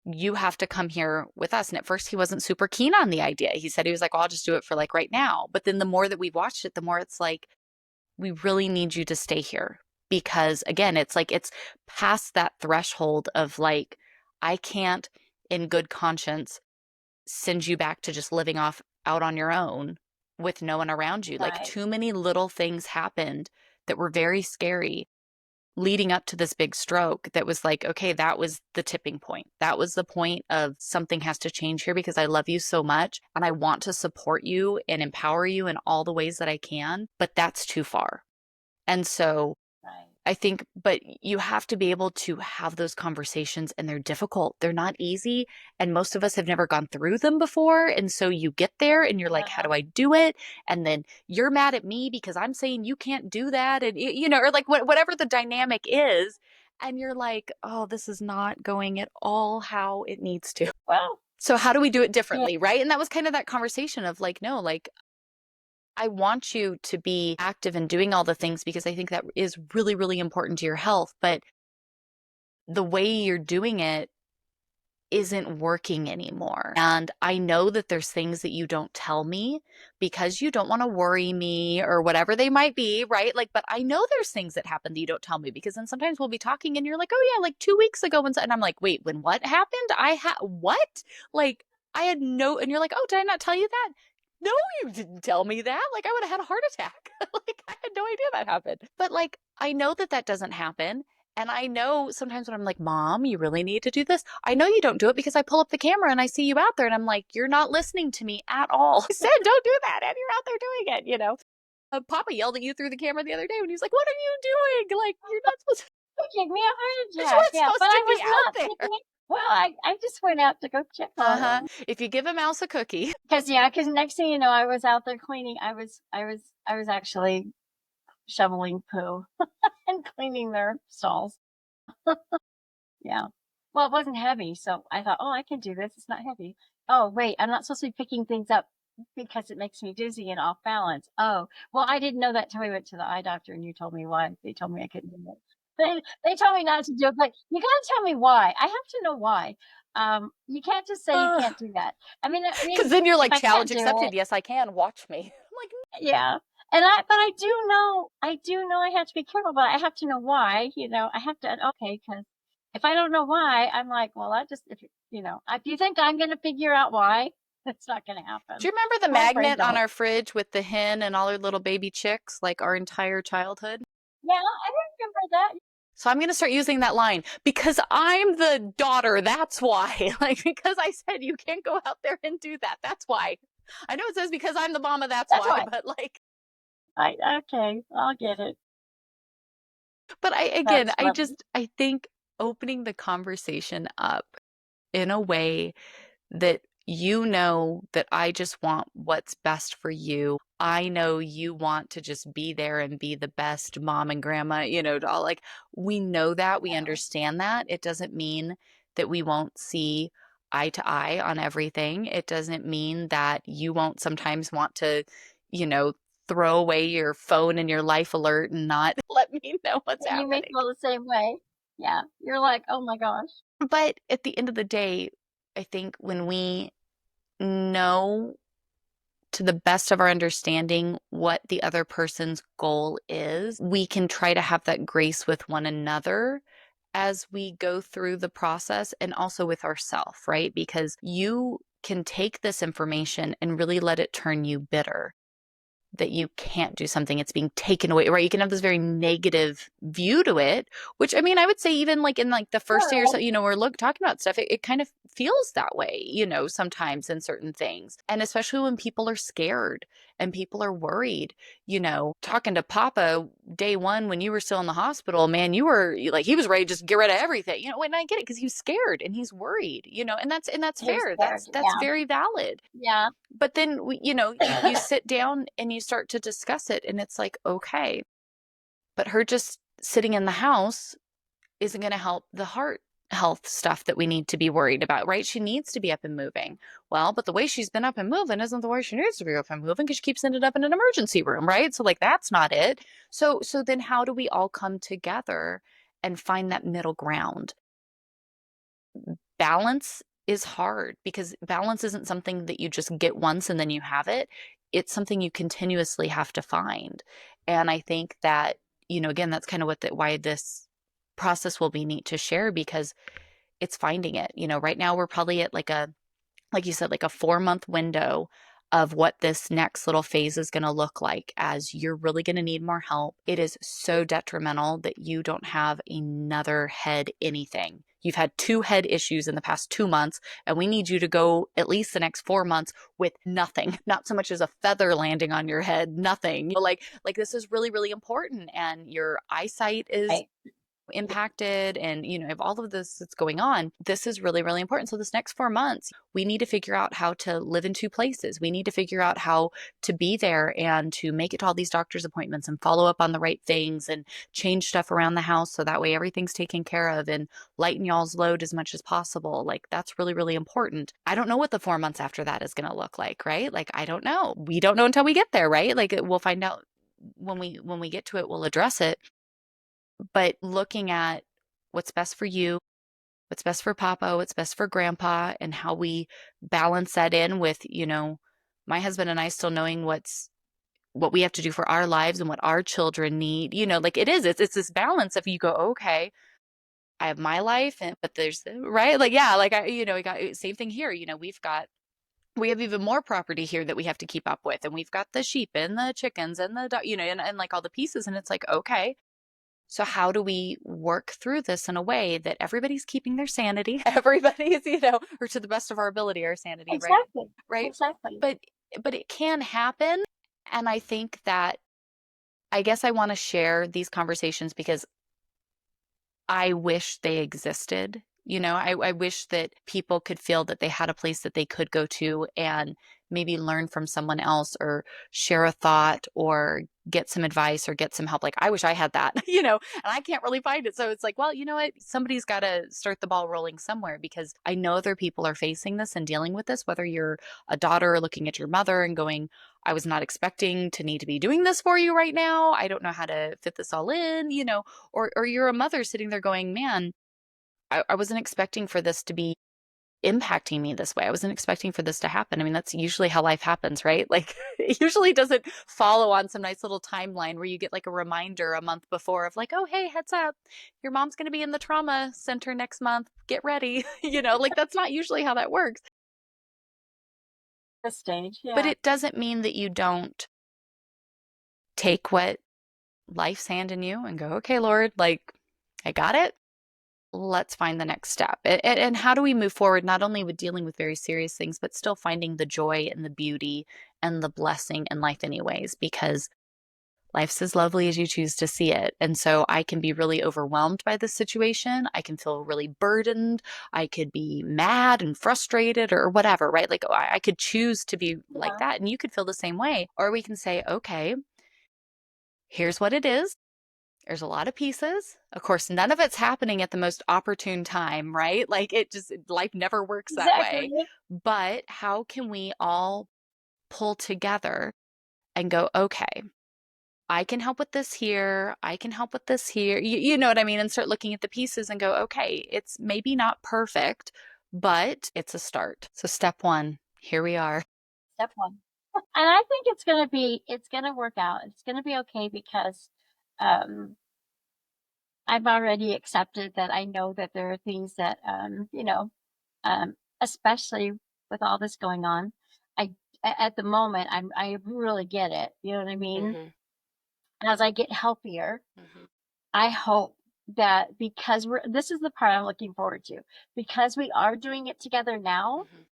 You have to come here with us. And at first, he wasn't super keen on the idea. He said, he was like, well, I'll just do it for like right now. But then the more that we watched it, the more it's like, we really need you to stay here. Because again, it's like, it's past that threshold of like, I can't, in good conscience, send you back to just living off out on your own with no one around you. Like, Right. too many little things happened that were very scary leading up to this big stroke that was like, okay, that was the tipping point. That was the point of something has to change here because I love you so much and I want to support you and empower you in all the ways that I can, but that's too far. And so Right. I think, but you have to be able to have those conversations, and they're difficult. They're not easy. And most of us have never gone through them before. And so you get there and you're like, how Yeah. do I do it? And then you're mad at me because I'm saying you can't do that. And, you know, or like whatever the dynamic is. And you're like, oh, this is not going at all how it needs to. Well, So how do we do it yeah. differently? Right. And that was kind of that conversation of like, no, like, I want you to be active and doing all the things because I think that is really, really important to your health. But the way you're doing it isn't working anymore. And I know that there's things that you don't tell me because you don't want to worry me or whatever they might be, right? Like, but I know there's things that happen that you don't tell me because then sometimes we'll be talking and you're like, oh yeah, like 2 weeks ago when, and I'm like, wait, when what happened? What? Like, I had no, and you're like, oh, did I not tell you that? No, you didn't tell me that. Like, I would have had a heart attack. Like, I had no idea that happened. But like, I know that that doesn't happen. And I know sometimes when I'm like, Mom, you really need to do this. I know you don't do it because I pull up the camera and I see you out there and I'm like, you're not listening to me at all. I said, don't do that. And you're out there doing it, you know? Papa yelled at you through the camera the other day when he was like, what are you doing? Like, you're not supposed to, Give me a heart you attack. weren't Yeah, supposed but to I be was out not there. thinking. Well, I just went out to go check on Uh-huh. him. If you give a mouse a cookie. Because next thing you know, I was out there cleaning. I was actually shoveling poo and cleaning their stalls. Yeah. Well, it wasn't heavy, so I thought, oh, I can do this. It's not heavy. Oh, wait, I'm not supposed to be picking things up because it makes me dizzy and off balance. Oh, well, I didn't know that till we went to the eye doctor and you told me why. They told me I couldn't do it. They told me not to do it, but you gotta tell me why. I have to know why. You can't just say you can't do that. Because then you're if like, I can't challenge do accepted. it, Yes, I can. Watch me. I'm like, yeah. But I do know I have to be careful, but I have to know why, I have to, okay, because if I don't know why, I'm like, well, if you think I'm going to figure out why, it's not going to do happen. you remember the My brain magnet on don't. our fridge with the hen and all her little baby chicks, like our entire childhood? Yeah, I remember that. So I'm going to start using that line because I'm the daughter. That's why. Like, because I said you can't go out there and do that. That's why. I know it says because I'm the mama. That's That's why. why. But like, Okay, I'll get it. but That's funny. I think opening the conversation up in a way that you know that I just want what's best for you. I know you want to just be there and be the best mom and grandma, you know, to all like we know that, we Yeah. understand that. It doesn't mean that we won't see eye to eye on everything. It doesn't mean that you won't sometimes want to, you know, throw away your phone and your life alert and not let me know what's And you may happening. feel the same way. Yeah. You're like, oh my gosh. But at the end of the day, I think when we know to the best of our understanding what the other person's goal is, we can try to have that grace with one another as we go through the process and also with ourselves, right? Because you can take this information and really let it turn you bitter that you can't do something, it's being taken away, right? You can have this very negative view to it, which I mean, I would say even like in like the first day or so, Sure. you know, we're talking about stuff, it kind of feels that way, you know, sometimes in certain things. And especially when people are scared and people are worried, you know, talking to Papa day one when you were still in the hospital, man, you were like, he was ready to just get rid of everything, you know, and I get it because he's scared and he's worried, you know, and that's He's fair. scared. That's Yeah. very valid. Yeah. But then, you sit down and you start to discuss it, and it's like, okay, but her just sitting in the house isn't going to help the heart health stuff that we need to be worried about, right? She needs to be up and moving. Well, but the way she's been up and moving isn't the way she needs to be up and moving because she keeps ended up in an emergency room, right? So like that's not it. So then how do we all come together and find that middle ground? Balance is hard because balance isn't something that you just get once and then you have it. It's something you continuously have to find. And I think that, again, that's kind of why this process will be neat to share because it's finding it. Right now we're probably at like you said, like a 4-month window of what this next little phase is going to look like as you're really going to need more help. It is so detrimental that you don't have another head anything. You've had 2 head issues in the past 2 months, and we need you to go at least the next 4 months with nothing, not so much as a feather landing on your head, nothing. Like this is really, really important, and your eyesight is Right. impacted, and if all of this that's going on, this is really, really important. So this next 4 months we need to figure out how to live in 2 places. We need to figure out how to be there and to make it to all these doctor's appointments and follow up on the right things and change stuff around the house so that way everything's taken care of and lighten y'all's load as much as possible. Like that's really, really important. I don't know what the 4 months after that is going to look like, right? Like I don't know. We don't know until we get there, right? Like we'll find out when we get to it. We'll address it. But looking at what's best for you, what's best for Papa, what's best for Grandpa, and how we balance that in with, my husband and I still knowing what we have to do for our lives and what our children need. Like it's this balance of you go, okay, I have my life, but there's right, like yeah, like we got same thing here. We have even more property here that we have to keep up with, and we've got the sheep and the chickens and and like all the pieces, and it's like okay. So how do we work through this in a way that everybody's keeping their sanity? Everybody's, or to the best of our ability, our sanity, right? Exactly. Right. Exactly. But it can happen. And I think that I guess I want to share these conversations because I wish they existed. I wish that people could feel that they had a place that they could go to and maybe learn from someone else or share a thought or get some advice or get some help. Like, I wish I had that, and I can't really find it. So it's like, well, you know what? Somebody's got to start the ball rolling somewhere because I know other people are facing this and dealing with this, whether you're a daughter looking at your mother and going, I was not expecting to need to be doing this for you right now. I don't know how to fit this all in, or you're a mother sitting there going, man, I wasn't expecting for this to be impacting me this way. I wasn't expecting for this to happen. I mean, that's usually how life happens, right? Like it usually doesn't follow on some nice little timeline where you get like a reminder a month before of like, oh, hey, heads up, your mom's going to be in the trauma center next month. Get ready. Like that's not usually how that works. The stage. But Yeah. it doesn't mean that you don't take what life's handing you and go, okay, Lord, like I got it. Let's find the next step. And how do we move forward, not only with dealing with very serious things, but still finding the joy and the beauty and the blessing in life, anyways, because life's as lovely as you choose to see it. And so I can be really overwhelmed by this situation. I can feel really burdened. I could be mad and frustrated or whatever, right? Like I could choose to be like Yeah. that. And you could feel the same way. Or we can say, okay, here's what it is. There's a lot of pieces. Of course, none of it's happening at the most opportune time, right? Like life never works that way. Exactly. But how can we all pull together and go, okay, I can help with this here. I can help with this here. You know what I mean? And start looking at the pieces and go, okay, it's maybe not perfect, but it's a start. So, step one, here we are. Step one. And I think it's going to work out. It's going to be okay because, um, I've already accepted that I know that there are things that, especially with all this going on, I, at the moment, I really get it. You know what I mean? Hmm. As I get healthier, Hmm. I hope that because this is the part I'm looking forward to, because we are doing it together now, Hmm.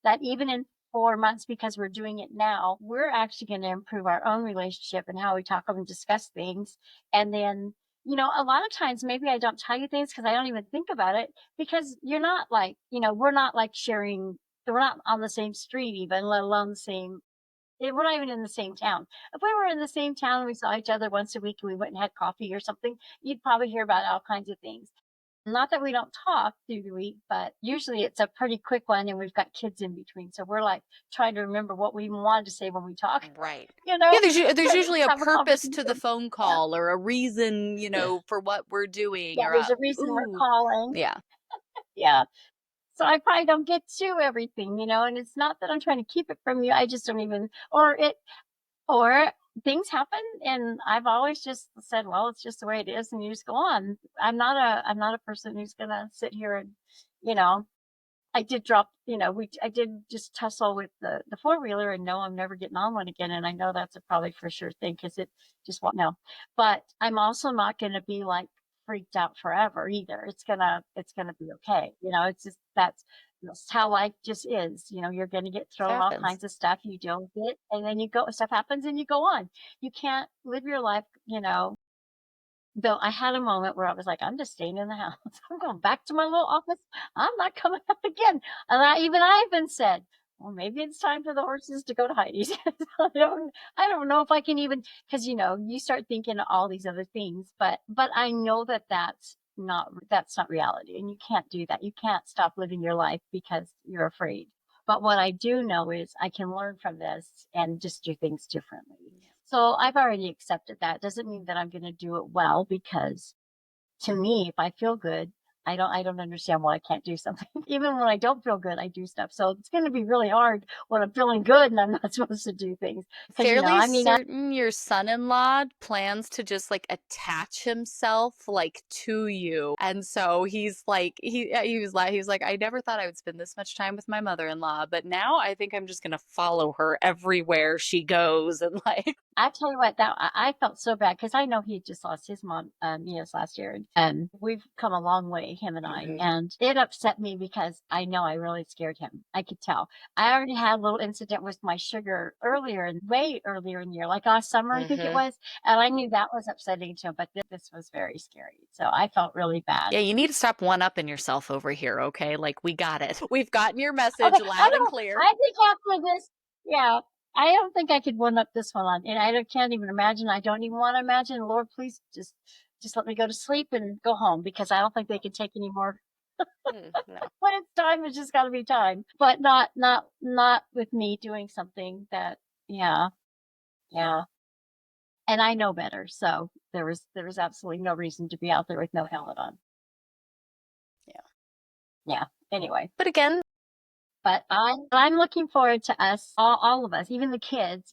that even in 4 months, because we're doing it now, we're actually going to improve our own relationship and how we talk and discuss things. And then, a lot of times maybe I don't tell you things because I don't even think about it because you're not like, we're not like sharing we're not on the same street even, let alone the same we're not even in the same town. If we were in the same town and we saw each other once a week and we went and had coffee or something, you'd probably hear about all kinds of things. Not that we don't talk through the week, but usually it's a pretty quick one and we've got kids in between. So we're like trying to remember what we even wanted to say when we talk, Right. you Yeah, know, there's to usually a have a purpose to the conversation. phone Yeah. call or a reason, for what we're doing Yeah. or There's a reason we're ooh, calling. yeah. Yeah. So I probably don't get to everything, and it's not that I'm trying to keep it from you. I just don't even, or things happen and I've always just said, well, it's just the way it is and you just go on. I'm not a person who's gonna sit here and, you know, I did drop, I did just tussle with the four-wheeler and no, I'm never getting on one again. And I know that's a probably for sure thing because it just won't no. But I'm also not gonna be like freaked out forever either. It's gonna be okay. It's just that's how life just is. You're gonna get thrown all Happens. kinds of stuff, you deal with it, and then stuff happens and you go on. You can't live your life, though I had a moment where I was like, "I'm just staying in the house. I'm going back to my little office. I'm not coming up again." And I even said, "Well, maybe it's time for the horses to go to Heidi's." I don't know if I can even because you start thinking of all these other things, but I know that that's not reality, and you can't do that. You can't stop living your life because you're afraid. But what I do know is I can learn from this and just do things differently. So I've already accepted that. Doesn't mean that I'm going to do it well because to me, if I feel good, I don't understand why I can't do something. Even when I don't feel good, I do stuff. So it's going to be really hard when I'm feeling good and I'm not supposed to do things because Fairly I mean, certain your son-in-law plans to just like attach himself like to you. And so he's like he was like I never thought I would spend this much time with my mother-in-law, but now I think I'm just going to follow her everywhere she goes and like I tell you what, that I felt so bad because I know he had just lost his mom, last year, and we've come a long way, him and I, Mhm. and it upset me because I know I really scared him. I could tell. I already had a little incident with my sugar way earlier in the year, like last summer, I think it Mhm. was, and I knew that was upsetting to him. But this was very scary, so I felt really bad. Yeah, you need to stop one-upping yourself over here, okay? Like we got it. We've gotten your Okay, message I loud and don't. clear. I think after this, yeah, I don't think I could one up this one on, and can't even imagine. I don't even want to imagine. Lord, please just let me go to sleep and go home because I don't think they can take any more. No. When it's time, it's just got to be time. But not with me doing something that, yeah, yeah. And I know better, so there was absolutely no reason to be out there with no helmet on. Yeah. Yeah. Anyway. But again, But I'm looking forward to us, all of us, even the kids,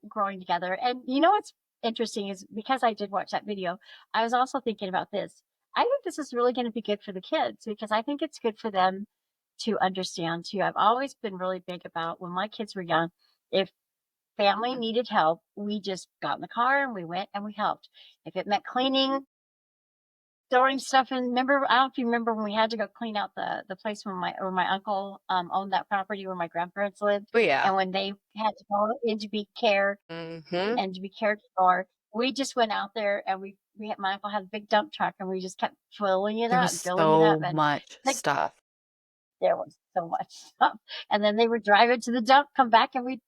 growing together. And what's interesting is because I did watch that video, I was also thinking about this. I think this is really going to be good for the kids because I think it's good for them to understand too. I've always been really big about when my kids were young, if family needed help, we just got in the car and we went and we helped. If it meant cleaning, throwing stuff in. Remember, I don't know if you remember when we had to go clean out the place where my uncle owned that property where my grandparents lived, but yeah. and when they had to go in to be cared Mhm. and to be cared for, we just went out there and we had my uncle had a big dump truck and we just kept There was filling it up, so and much like stuff. there was so much stuff, and then they would drive it to the dump, come back, and we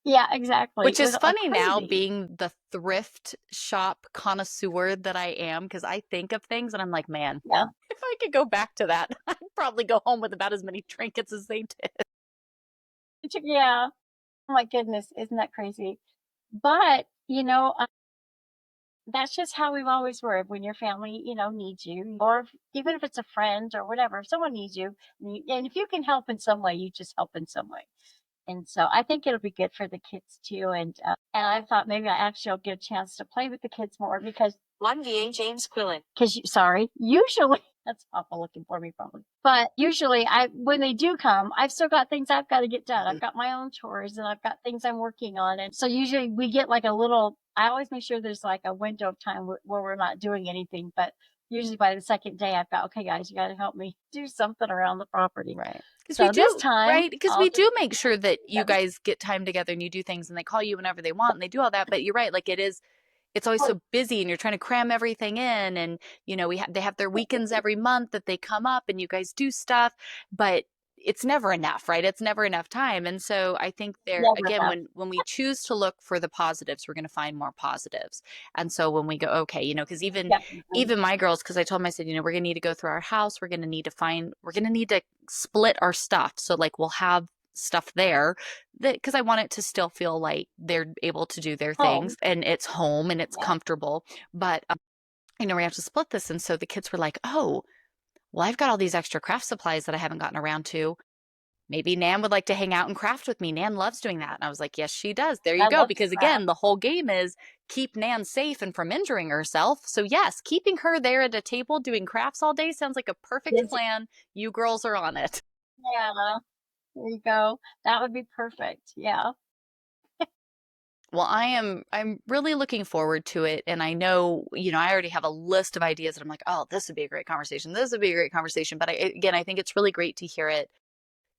yeah, exactly. Which It was is funny now crazy. being the thrift shop connoisseur that I am, because I think of things and I'm like, man, Yeah, if I could go back to that, I'd probably go home with about as many trinkets as they did. yeah. Oh my goodness, isn't that crazy? But that's just how we've always were. When your family, needs you, or even if it's a friend or whatever, if someone needs you, and if you can help in some way, you just help in some way. And so I think it'll be good for the kids too. And I thought maybe I actually will get a chance to play with the kids more because one VA James Quillen. Because sorry, usually that's Papa looking for me probably. But usually when they do come, I've still got things I've got to get done. I've got my own chores and I've got things I'm working on. And so usually we get like a little. I always make sure there's like a window of time where we're not doing anything. But usually by the second day, I've got okay, guys, you got to help me do something around the property. Right. Because we So this do, time right? Because I'll we just do make sure that you yeah, guys get time together and you do things and they call you whenever they want and they do all that. But you're right. Like it's always so busy and you're trying to cram everything in. And, they have their weekends every month that they come up and you guys do stuff. But it's never enough, right? It's never enough time. And so I think there Never again, enough. when we choose to look for the positives, we're going to find more positives. And so when we go, okay, because Definitely. even my girls, because I told them, I said, we're going to need to go through our house. We're going to need to split our stuff. So like we'll have stuff there that because I want it to still feel like they're able to do their things Home. and it's home and it's Yeah. comfortable. But we have to split this. And so the kids were like, oh, well, I've got all these extra craft supplies that I haven't gotten around to. Maybe Nan would like to hang out and craft with me. Nan loves doing that. And I was like, yes, she does. There you I go. love to Because craft. again, the whole game is keep Nan safe and from injuring herself. So, yes, keeping her there at a table doing crafts all day sounds like a perfect Busy. plan. You girls are on it. Yeah. There you go. That would be perfect. Yeah. Well, I'm really looking forward to it. And I know, I already have a list of ideas that I'm like, oh, this would be a great conversation. This would be a great conversation. But again, I think it's really great to hear it.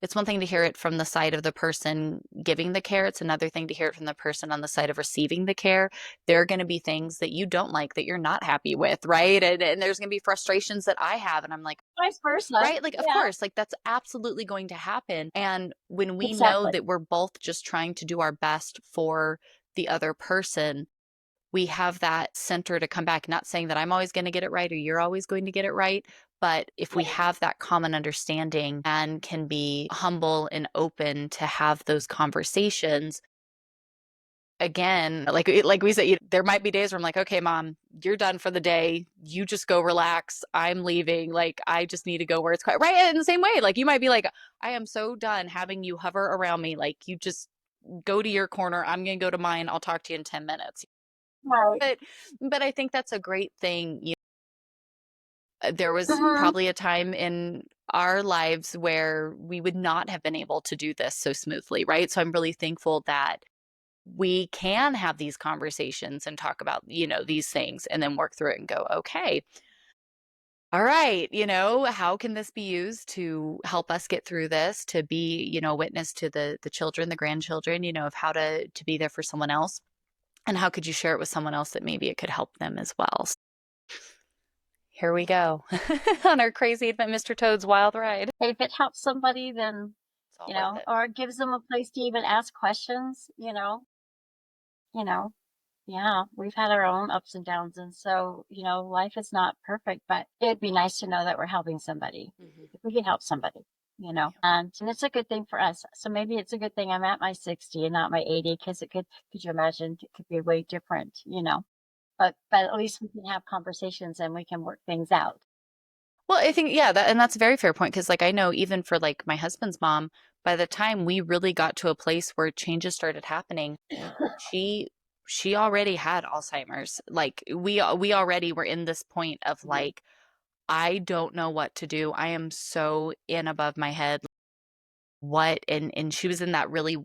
It's one thing to hear it from the side of the person giving the care. It's another thing to hear it from the person on the side of receiving the care. There are going to be things that you don't like that you're not happy with, right? And there's going to be frustrations that I have. And I'm like, Vice versa. right? Like, of Yeah. course, like that's absolutely going to happen. And when we know Exactly. that we're both just trying to do our best for the other person, we have that center to come back. Not saying that I'm always going to get it right or you're always going to get it right. But if we Right. have that common understanding and can be humble and open to have those conversations, again, like we said, there might be days where I'm like, okay, mom, you're done for the day. You just go relax. I'm leaving. Like, I just need to go where it's quiet. Right. In the same way, like you might be like, I am so done having you hover around me. Like, you just go to your corner. I'm going to go to mine. I'll talk to you in 10 minutes. Right. But I think that's a great thing. There was Hmm. probably a time in our lives where we would not have been able to do this so smoothly, right? So I'm really thankful that we can have these conversations and talk about, these things and then work through it and go, okay, all right, how can this be used to help us get through this, to be, a witness to the children, the grandchildren, of how to be there for someone else, and how could you share it with someone else that maybe it could help them as well. So here we go on our crazy Mr. Toad's wild ride. If it helps somebody, then, It's all worth it. or it gives them a place to even ask questions, you know, yeah, we've had our own ups and downs. And so, life is not perfect, but it'd be nice to know that we're helping somebody. Mhm. If we can help somebody, and it's a good thing for us. So maybe it's a good thing I'm at my 60 and not my 80, because could you imagine, it could be way different, but at least we can have conversations and we can work things out. Well, I think, yeah, and that's a very fair point because, like, I know even for like my husband's mom, by the time we really got to a place where changes started happening, she she already had Alzheimer's. Like we already were in this point of Mhm. like, I don't know what to do. I am so in above my head. What and she was in that really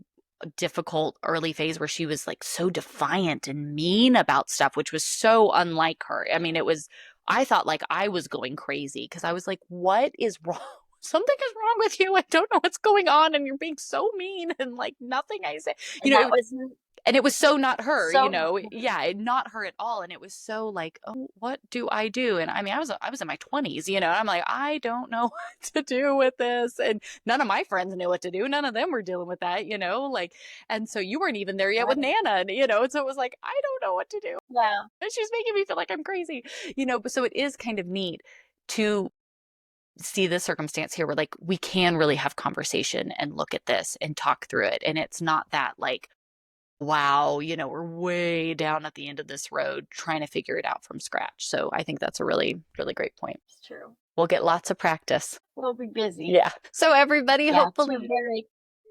difficult early phase where she was like so defiant and mean about stuff, which was so unlike her. I mean, I thought like I was going crazy because I was like, what is wrong? Something is wrong with you. I don't know what's going on. And you're being so mean. And like nothing I say, you And know, that was and it was so not her, so yeah, not her at all. And it was so like, oh, what do I do? And I mean, I was in my 20s, and I'm like, I don't know what to do with this. And none of my friends knew what to do. None of them were dealing with that, like, and so you weren't even there yet with right. Nana, and so it was like, I don't know what to do. Yeah. And she's making me feel like I'm crazy, but so it is kind of neat to see the circumstance here where like we can really have conversation and look at this and talk through it. And it's not that like, wow, we're way down at the end of this road trying to figure it out from scratch. So I think that's a really, really great point. It's true. We'll get lots of practice. We'll be busy. Yeah. So everybody, Yeah, two hopefully, very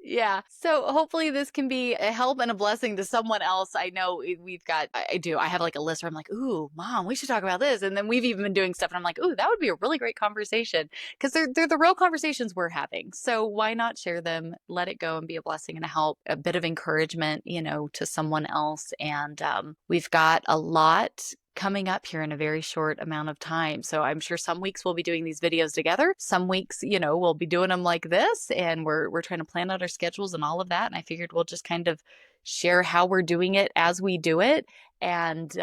yeah. So hopefully this can be a help and a blessing to someone else. I know we've got, I do, I have like a list where I'm like, ooh, mom, we should talk about this. And then we've even been doing stuff and I'm like, ooh, that would be a really great conversation because they're the real conversations we're having. So why not share them, let it go and be a blessing and a help, a bit of encouragement, to someone else. And we've got a lot coming up here in a very short amount of time. So I'm sure some weeks we'll be doing these videos together. Some weeks, we'll be doing them like this and we're trying to plan out our schedules and all of that. And I figured we'll just kind of share how we're doing it as we do it. And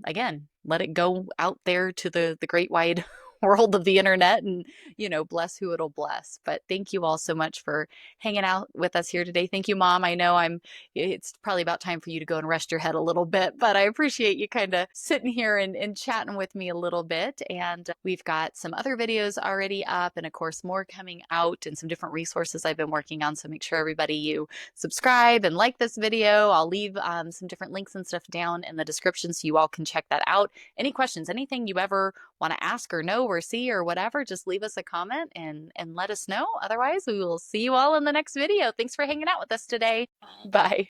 again, let it go out there to the great wide world of the internet and, bless who it'll bless. But thank you all so much for hanging out with us here today. Thank you, Mom. I know it's probably about time for you to go and rest your head a little bit, but I appreciate you kind of sitting here and chatting with me a little bit. And we've got some other videos already up and of course more coming out and some different resources I've been working on. So make sure everybody you subscribe and like this video. I'll leave some different links and stuff down in the description so you all can check that out. Any questions, anything you ever want to ask or know or see or whatever, just leave us a comment and let us know. Otherwise, we will see you all in the next video. Thanks for hanging out with us today. Bye.